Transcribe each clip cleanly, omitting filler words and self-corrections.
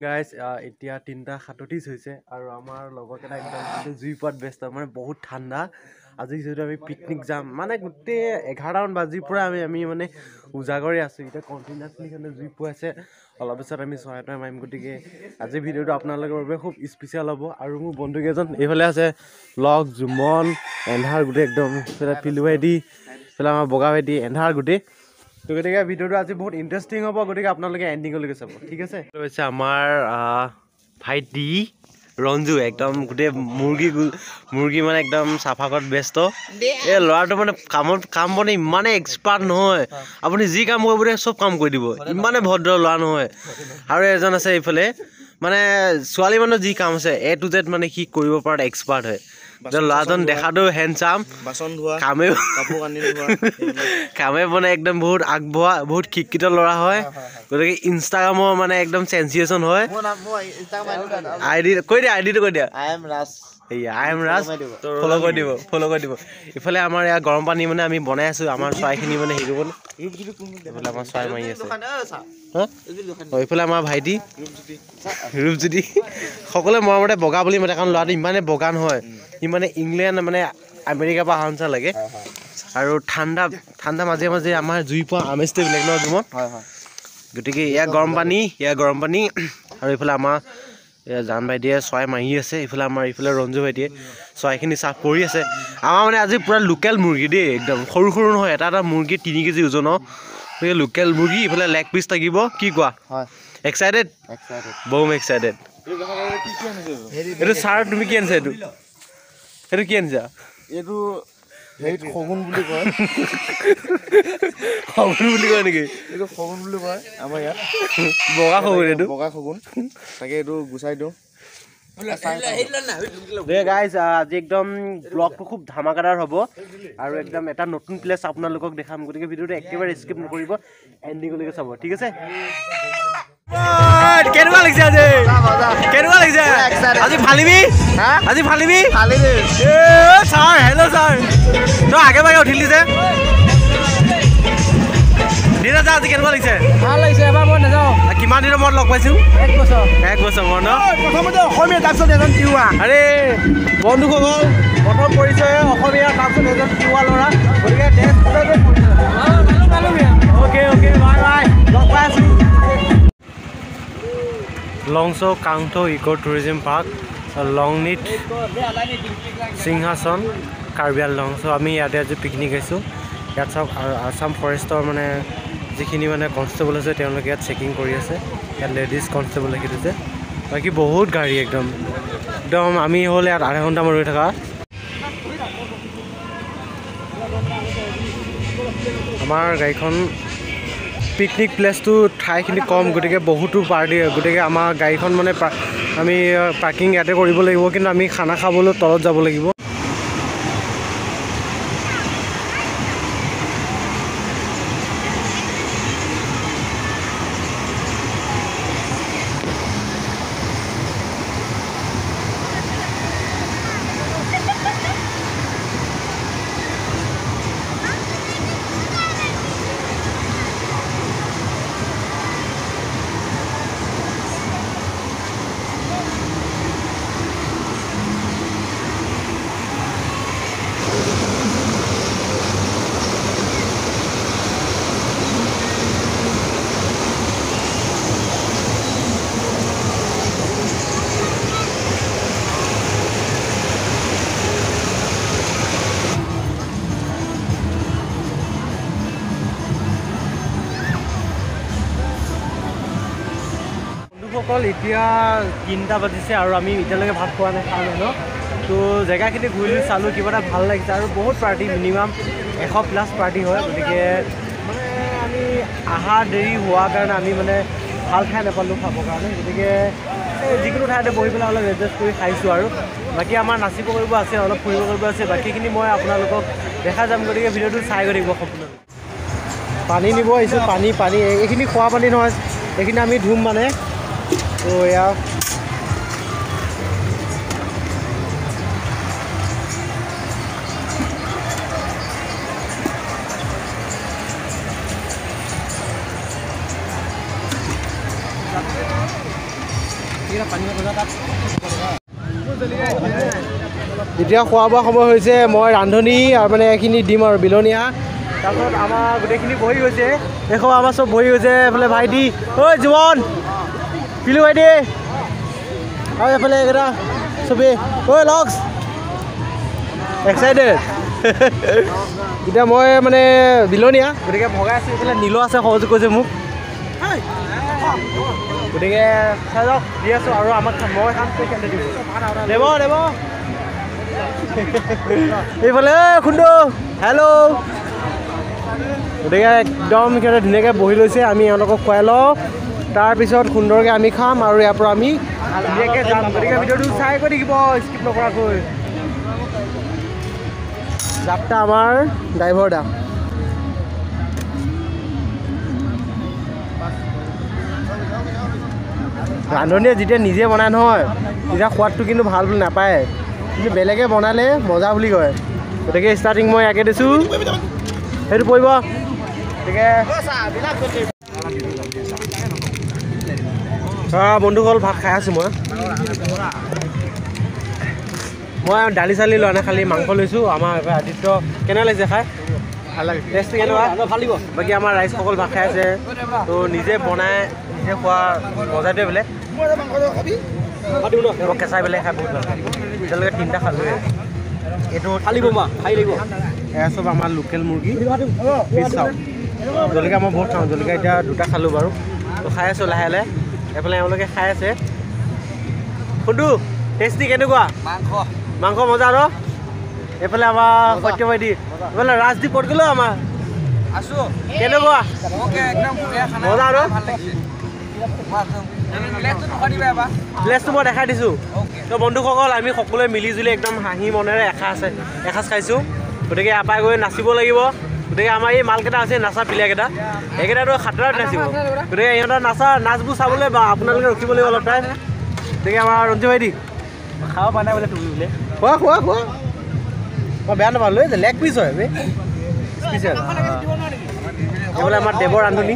guys এতিয়া 3:37 হৈছে আৰু আমাৰ লগৰকেইটা একদম জুই পোৱাত ব্যস্ত মানে বহুত ঠাণ্ডা আজি যিহেতু আমি পিকনিক যাম মানে গোটেই 11টামান বাজিৰ পৰা আমি মানে উজাগৰে আছোঁ এতিয়া কণ্টিনিউৱাছলি কাৰণে জুই পোৱাইছে অলপ পিছত আমি চৰাই মাৰিম গতিকে আজি ভিডিঅ'টো আপোনালোকৰ বাবে খুব স্পেচিয়েল হ'ব আৰু মোৰ বন্ধুকেইজন এইফালে আছে লগ জুমন এন্ধাৰ গোটেই একদম পিলু ভাইটি এইফালে আমাৰ বগা ভাইটি এন্ধাৰ গোটেই তো গতিকে ভিডিঅ'টো আজি বহুত ইণ্টাৰেষ্টিং হ'ব গতিকে আপোনালোকে এণ্ডিঙলৈকে চাব ঠিক আছে হৈছে আমাৰ ভাইটি ৰঞ্জু একদম গোটেই মুৰ্গী মানে একদম চাফা কৰাত ব্যস্ত এই ল'ৰাটো মানে কাম মানে ইমানে এক্সপাৰ্ট নহয় আপুনি যি কাম কৰিব দিয়ে চব কাম কৰি দিব ইমানে ভদ্ৰ ল'ৰা নহয় আৰু এজন আছে এইফালে মানে ছোৱালী মানুহ যি কাম আছে A to Z মানে সি কৰিব পৰাত এক্সপাৰ্ট হয় ল'ৰাজন দেখাটো হেণ্ডচাম কামে বনাই একদম বহুত আগবঢ়া বহুত শিক্ষিত ল'ৰা হয় গতিকে ইনষ্টাগ্ৰামৰ মানে একদম চেনচেশ্যন হয় আইডিটো কৈ দিয়া I am Raj ফলো কৰি দিব ইফালে আমাৰ ইয়াৰ গৰম পানী মানে আমি বনাই আছোঁ আমাৰ চৰাইখিনি মানে হেৰি কৰিব এইফালে আমাৰ চৰাই মাৰি আছে এইফালে আমাৰ ভাইটি ৰূপজ্যোতি সকলোৱে মৰমতে বগা বুলি মাতে কাৰণ ল'ৰাটো ইমানে বগা নহয় সি মানে ইংলেণ্ড মানে আমেৰিকাৰ পৰা অহা নিচিনা লাগে আৰু ঠাণ্ডা মাজে মাজে আমাৰ জুই পোৱা আমেজটো বেলেগ ন জুমত গতিকে এয়া গৰম পানী আৰু এইফালে আমাৰ জান ভাইটিয়ে চৰাই মাৰি আছে ইফালে ৰঞ্জু ভাইটিয়ে চৰাইখিনি চাফ কৰি আছে আমাৰ মানে আজি পূৰা লোকেল মুৰ্গী দেই একদম সৰু নহয় এটা মুৰ্গী 3 কেজি ওজনৰ গতিকে লোকেল মুৰ্গী ইফালে লেগ পিচ থাকিব কি কোৱা এক্সাইটেড বম এক্সাইটেড এইটো ছাৰ তুমি কি আনিছা এইটো কি আনিছা এইটো শগুন বুলি কয় নেকি এইটো শগুন বুলি কয় আমাৰ ইয়াত বগা শগুন তাকে এইটো গুচাই দিওঁ গাইজ আজি একদম ব্লগটো খুব ধামাকাদাৰ হ'ব আৰু একদম এটা নতুন প্লেচ আপোনালোকক দেখাম গতিকে ভিডিঅ'টো একেবাৰে স্কিপ নকৰিব এণ্ডিঙলৈকে চাব ঠিক আছে কেনেকুৱা লাগিছে আজি ফালিবি ছাৰ হেল্ল' ছাৰ তই আগে ভাগে উঠিলি যে আজি কেনেকুৱা লাগিছে ভাল লাগিছে এবাৰ মই নাযাওঁ কিমান দিনৰ মূৰত লগ পাইছোঁ 1 বছৰ মূৰত ন প্ৰথমতে অসমীয়া তাৰপিছত এজন তিৱা আৰে বন্ধুসকল প্ৰথম পৰিচয় অসমীয়া তাৰপিছত এজন তিৱা ল'ৰা গতিকে অ'কে বাই লগ পাই আছোঁ লংচ' কাংথ ইক' টুৰিজিম পাৰ্ক লংনিত সিংহাসন কাৰ্বি আংলং চ' আমি ইয়াতে আজি পিকনিক আহিছোঁ ইয়াত চাওক আছাম ফৰেষ্টৰ মানে যিখিনি মানে কনষ্টেবল আছে তেওঁলোকে ইয়াত চেকিং কৰি আছে ইয়াত লেডিজ কনষ্টেবল ৰাখি দিছে বাকী বহুত গাড়ী একদম আমি হ'ল ইয়াত আধা ঘণ্টামান ৰৈ থকা আমাৰ গাড়ীখন পিকনিক প্লেচটো ঠাইখিনি কম গতিকে বহুতো পাৰ্টি গতিকে আমাৰ গাড়ীখন মানে আমি পাৰ্কিং ইয়াতে কৰিব লাগিব কিন্তু আমি খানা খাবলৈ তলত যাব লাগিব সকল এতিয়া 3টা বাজিছে আৰু আমি এতিয়ালৈকে ভাত খোৱা নাই খাওঁ ন তো জেগাখিনি ঘূৰি চালোঁ কিবা এটা ভাল লাগিছে আৰু বহুত পাৰ্টি মিনিমাম 100+ পাৰ্টি হয় গতিকে মানে আমি অহা দেৰি হোৱাৰ কাৰণে আমি মানে ভাল ঠাই নাপালোঁ খাবৰ কাৰণে গতিকে যিকোনো ঠাইতে বহি পেলাই অলপ এডজাষ্ট কৰি খাইছোঁ আৰু বাকী আমাৰ নাচিব কৰিব আছে অলপ ফুৰিব কৰিব আছে বাকীখিনি মই আপোনালোকক দেখা যাম গতিকে ভিডিঅ'টো চাই গৈ থাকিব সম্পূৰ্ণ পানী নিব আহিছোঁ পানী এইখিনি খোৱা পানী নহয় এইখিনি আমি ধুম মানে তো এয়া এতিয়া খোৱা বোৱা সময় হৈছে মই ৰান্ধনি আৰু মানে এইখিনি দিম আৰু বিলনীয়া তাৰপিছত আমাৰ গোটেইখিনি বহি গৈছে দেখো আমাৰ চব বহি গৈছে এইফালে ভাইটি ঐ জীৱন পিলু ভাইটি আৰু এইফালে এইকেইটা চবেই ঐ লক্স এক্সাইটেড এতিয়া মই মানে বিলনীয়া গতিকে ভগাই আছোঁ এইফালে নীলো আছে সহযোগ কৰিছে মোক গতিকে চাই যাওক দি আছোঁ আৰু আমাক মই কাম কৰি খেলি দিব দেৱ এইফালে খুন্দু হেল্ল' গতিকে একদম সিহঁতে ধুনীয়াকৈ বহি লৈছে আমি এওঁলোকক খুৱাই লওঁ তাৰপিছত সুন্দৰকৈ আমি খাম আৰু ইয়াৰ পৰা আমি ধুনীয়াকৈ যাম গতিকে ভিডিঅ'টো চাই কৰি থাকিব স্কিপ নকৰাকৈ যাত্ৰা আমাৰ ড্ৰাইভাৰ দা ৰান্ধনীয়ে যেতিয়া নিজে বনাই নহয় তেতিয়া সোৱাদটো কিন্তু ভাল বুলি নাপায় কিন্তু বেলেগে বনালে মজা বুলি কয় গতিকে ষ্টাৰ্টিং মই ইয়াকে দিছোঁ সেইটো পৰিব গতিকে বন্ধুসকল ভাত খাই আছোঁ মই দালি চালি লোৱা নাই খালি মাংস লৈছোঁ আমাৰ এইবাৰ আদিত্য কেনেকুৱা লাগিছে খাই ভাল লাগে টেষ্টটো কেনেকুৱা ভাল লাগিব বাকী আমাৰ ৰাইজসকল ভাত খাই আছে তো নিজে বনাই নিজে খোৱা মজাটোৱে বেলেগ মই কেঁচাই পেলাই খাই বহুত ভাল এতিয়ালৈকে 3টা খালোঁৱে এইটো খাই লাগিব এয়া চব আমাৰ লোকেল মুৰ্গী পিছ চাওঁ জলকীয়া মই বহুত খাওঁ জলকীয়া এতিয়া 2টা খালোঁ বাৰু তো খাই আছোঁ লাহে লাহে এইফালে এওঁলোকে খাই আছে সুন্দু টেষ্টি কেনেকুৱা মাংস মজা ন এইফালে আমাৰ সত্য ভাইটি এইফালে ৰাজদীপ ক'ত গ'লো আমাৰ আছোঁ কেনেকুৱা মজা ন প্লেচটো মই দেখাই দিছোঁ তো বন্ধুসকল আমি সকলোৱে মিলিজুলি একদম হাঁহি মনেৰে এসাঁজ খাইছোঁ গতিকে ইয়াৰ পৰা গৈ নাচিব লাগিব গতিকে আমাৰ এই মালকেইটা আছে নাচা প্লেয়াৰকেইটা এইকেইটাতো খাতৰাত নাচিব গতিকে ইহঁতৰ নাচবোৰ চাবলৈ বা আপোনালোকে ৰখিব লাগিব অলপ টাইম গতিকে আমাৰ ৰঞ্জু ভাইটি খাব পৰা নাই বোলে তুমি বোলে খোৱা মই বেয়া নাপালোঁ এই যে লেগ পিচ হয় স্পেচিয়েল এইফালে আমাৰ দেৱৰ ৰান্ধনি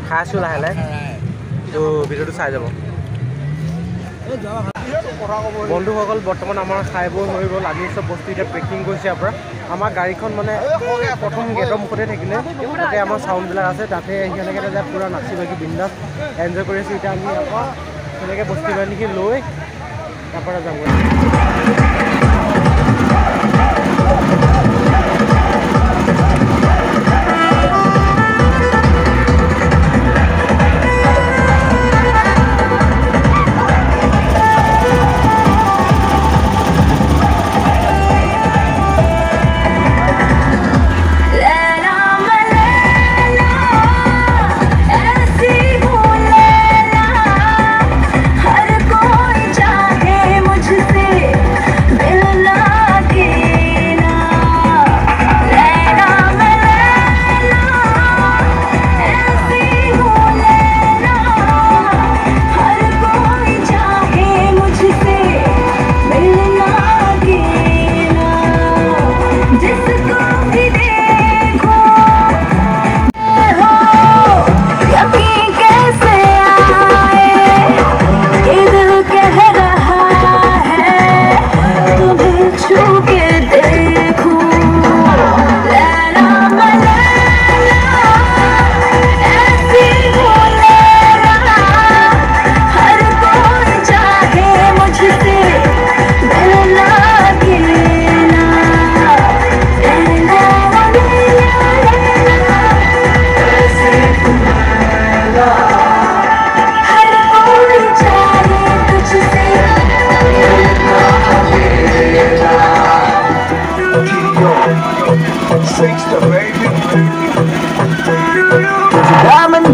খাই আছোঁ লাহে লাহে তো ভিডিঅ'টো চাই যাব বন্ধুসকল বৰ্তমান আমাৰ খাই বৈ হৈ গ'ল আমি চব বস্তু এতিয়া পেকিং কৰিছোঁ ইয়াৰ পৰা আমাৰ গাড়ীখন মানে প্ৰথম গেটৰ মুখতে থাকিলে তাতে আমাৰ চাউণ্ডবিলাক আছে তাতে সেনেকৈ যে পূৰা নাচি বাগি বিন্দাছ এনজয় কৰি আছোঁ এতিয়া আমি আকৌ সেনেকৈ বস্তু বাহিনীখিনি লৈ তাৰ পৰা যাম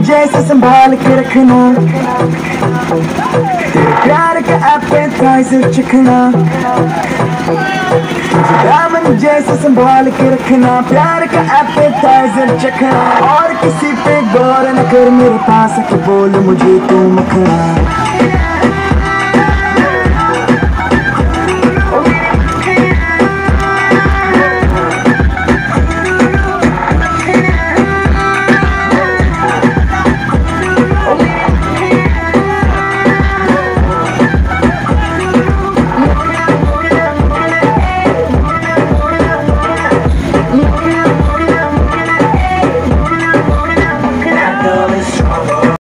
जैसे संभाल के रखना तेरे प्यार का एपेटाइजर चखना दामन जैसे संभाल के रखना प्यार का एपेटाइजर चखना और किसी पे गौर न कर मेरे पास के बोल मुझे तू मखना